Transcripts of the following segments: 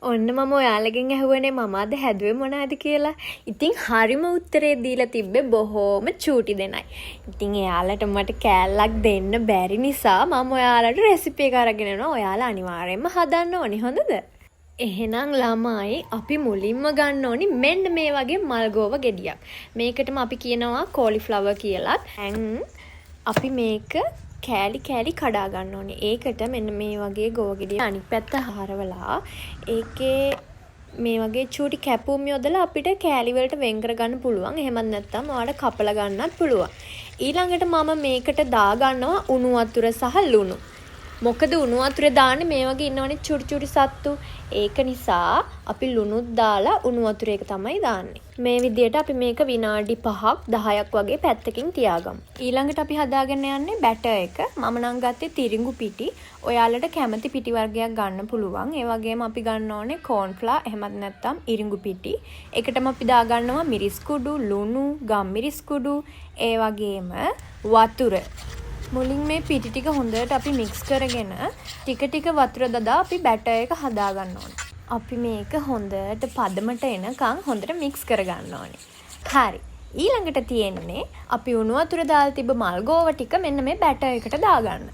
ඔන්න මම ඔයාලගෙන් ඇහුවනේ මම අද හැදුවේ මොනවද කියලා. ඉතින් හරිම උත්තරේ දීලා තිබ්බේ බොහොම චූටි දෙනයි. ඉතින් එයාලට මට කෑල්ලක් දෙන්න බැරි නිසා මම ඔයාලට රෙසිපි එක අරගෙන එනවා. ඔයාලා අනිවාර්යෙන්ම හදන්න ඕනි හොඳද? එහෙනම් ළමයි අපි මුලින්ම ගන්න ඕනි මෙන්න මේ වගේ මල්ගෝව ගෙඩියක්. මේකටම අපි කියනවා කෝලිෆ්ලවර් කියලා. දැන් අපි මේක කෑලි කෑලි කඩා ගන්න ඕනේ. ඒකට මෙන්න මේ වගේ ගෝව ගෙඩිය අනිත් පැත්ත හරවලා ඒකේ මේ වගේ චූටි කැපුම් යොදලා අපිට කෑලි වලට වෙන් කර ගන්න පුළුවන්. එහෙමත් නැත්නම් ඔයාලට කපලා ගන්නත් පුළුවන්. ඊළඟට මම මේකට දා ගන්නවා උණු වතුර සහ ලුණු. මොකද උණු වතුරේ දාන්නේ මේ වගේ ඉන්නවනේ චුටි චුටි සත්තු. ඒක නිසා අපි ලුණුත් දාලා උණු වතුර එක තමයි දාන්නේ. මේ විදිහට අපි මේක විනාඩි 5ක් 10ක් වගේ පැත්තකින් තියාගමු. ඊළඟට අපි හදාගෙන යන්නේ බැටර් එක. මම නම් ගත්තේ තිරිඟු පිටි. ඔයාලට කැමති පිටි වර්ගයක් ගන්න පුළුවන්. ඒ වගේම අපි ගන්න ඕනේ කෝන්ෆ්ලා එහෙමත් නැත්නම් ඉරිඟු පිටි. ඒකටම අපි දා ගන්නවා මිරිස් කුඩු, ලුණු, ගම්මිරිස් කුඩු, ඒ වගේම වතුර. මුලින් මේ පිටි ටික හොඳට අපි මික්ස් කරගෙන ටික ටික වතුර දදා අපි බැටර් එක හදා ගන්න ඕනේ. අපි මේක හොඳට පදමට එනකන් හොඳට මික්ස් කර ගන්න ඕනේ. හරි. ඊළඟට තියෙන්නේ අපි උණු වතුර දාලා තිබ්බ මල් ගෝව ටික මෙන්න මේ බැටර් එකට දාගන්න.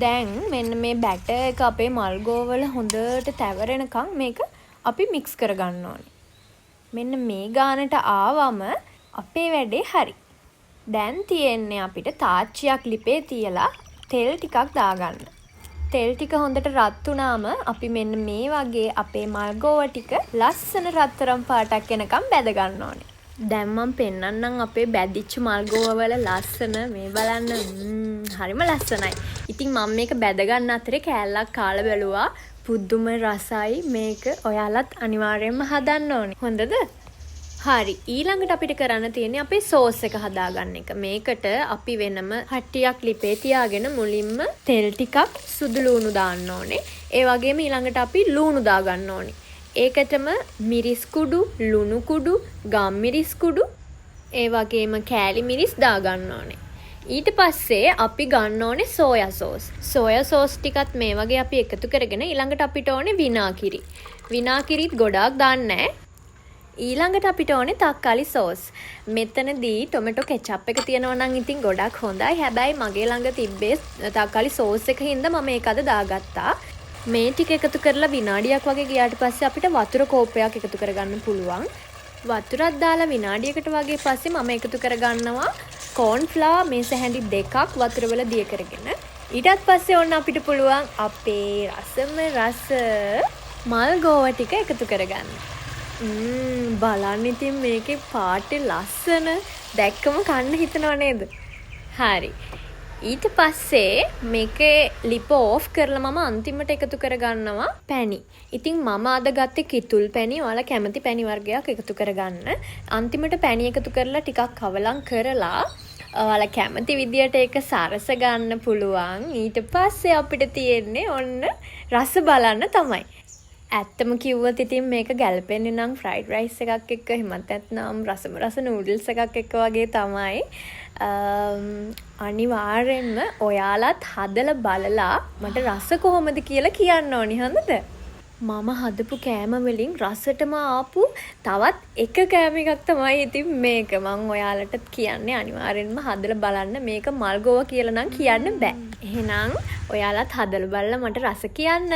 දැන් මෙන්න මේ බැටර් එක අපේ මල් ගෝව වල හොඳට තැවරෙනකන් මේක අපි මික්ස් කර ගන්න ඕනේ. මෙන්න මේ ගානට ආවම අපේ වැඩේ හරි. දැන් තියෙන්නේ අපිට තාච්චියක් ලිපේ තියලා තෙල් ටිකක් දාගන්න. තෙල් ටික හොඳට රත් වුණාම අපි මෙන්න මේ වගේ අපේ මල් ගෝව ටික ලස්සන රත්තරන් පාටක් එනකම් බැද ගන්න ඕනේ. දැන් මම පෙන්නන්නම් අපේ බැදිච්ච මල් ගෝව වල ලස්සන මේ බලන්න හරිම ලස්සනයි. ඉතින් මම මේක බැද ගන්න අතරේ කෑල්ලක් කාලා බැලුවා. පුදුම රසයි මේක. ඔයාලත් අනිවාර්යයෙන්ම හදන්න ඕනේ. හොඳද? හරි. ඊළඟට අපිට කරන්න තියෙන්නේ අපේ සෝස් එක හදාගන්න එක. මේකට අපි වෙනම හට්ටියක් ලිපේ තියාගෙන මුලින්ම තෙල් ටිකක් සුදු ලූණු දාන්න ඕනේ. ඒ වගේම ඊළඟට අපි ලූණු දා ගන්න ඕනේ. ඒකටම මිරිස් කුඩු, ලුණු කුඩු, ගම්මිරිස් කුඩු, ඒ වගේම කෑලි මිරිස් දා ගන්න ඕනේ. ඊට පස්සේ අපි ගන්න ඕනේ සෝයා සෝස්. සෝයා සෝස් ටිකත් මේ වගේ අපි එකතු කරගෙන ඊළඟට අපිට ඕනේ විනාගිරි. විනාගිරිත් ගොඩාක් දාන්න නැහැ. ඊළඟට අපිට ඕනේ තක්කාලි සෝස්. මෙතනදී ටොමැටෝ කෙචප් එක තියෙනවා නම් ඉතින් ගොඩක් හොඳයි. හැබැයි මගේ ළඟ තිබ්බේ තක්කාලි සෝස් එක හින්දා මම ඒක අද දාගත්තා. මේ ටික එකතු කරලා විනාඩියක් වගේ ගියාට පස්සේ අපිට වතුර කෝප්පයක් එකතු කරගන්න පුළුවන්. වතුරක් දාලා විනාඩියකට වගේ පස්සේ මම එකතු කරගන්නවා කෝන්ෆ්ලා මේස හැඳි දෙකක් වතුර වල දිය කරගෙන. ඊටත් පස්සේ ඔන්න අපිට පුළුවන් අපේ රසම රස මල් ගෝව ටික එකතු කරගන්න. බලන්න ඉතින් මේකේ පාටේ ලස්සන දැක්කම කන්න හිතනව නේද? හරි. ඊට පස්සේ මේකේ ලිප ඕෆ් කරලා මම අන්තිමට එකතු කරගන්නවා පැණි. ඉතින් මම අද ගත්තේ කිතුල් පැණි. ඔයාලා කැමති පැණි වර්ගයක් එකතු කරගන්න. අන්තිමට පැණි එකතු කරලා ටිකක් කවලම් කරලා ඔයාලා කැමති විදියට ඒක සරස ගන්න පුළුවන්. ඊට පස්සේ අපිට තියෙන්නේ ඔන්න රස බලන්න තමයි. ඇත්තම කිව්වොත් ඉතින් මේක ගැලපෙන්නේ නම් ෆ්‍රයිඩ් රයිස් එකක් එක්ක එහෙමත් නැත්නම් රසම රස නූඩල්ස් එකක් එක්ක වගේ තමයි. අනිවාර්යෙන්ම ඔයාලත් හදලා බලලා මට රස කොහොමද කියලා කියන්න ඕනි හොඳද? මම හදපු කෑම වලින් රසටම ආපු තවත් එක කෑම එකක් තමයි ඉතින් මේක. මම ඔයාලට කියන්නේ අනිවාර්යෙන්ම හදලා බලන්න. මේක මල්ගෝව කියලා නම් කියන්න බෑ. එහෙනම් ඔයාලත් හදලා බලලා මට රස කියන්න.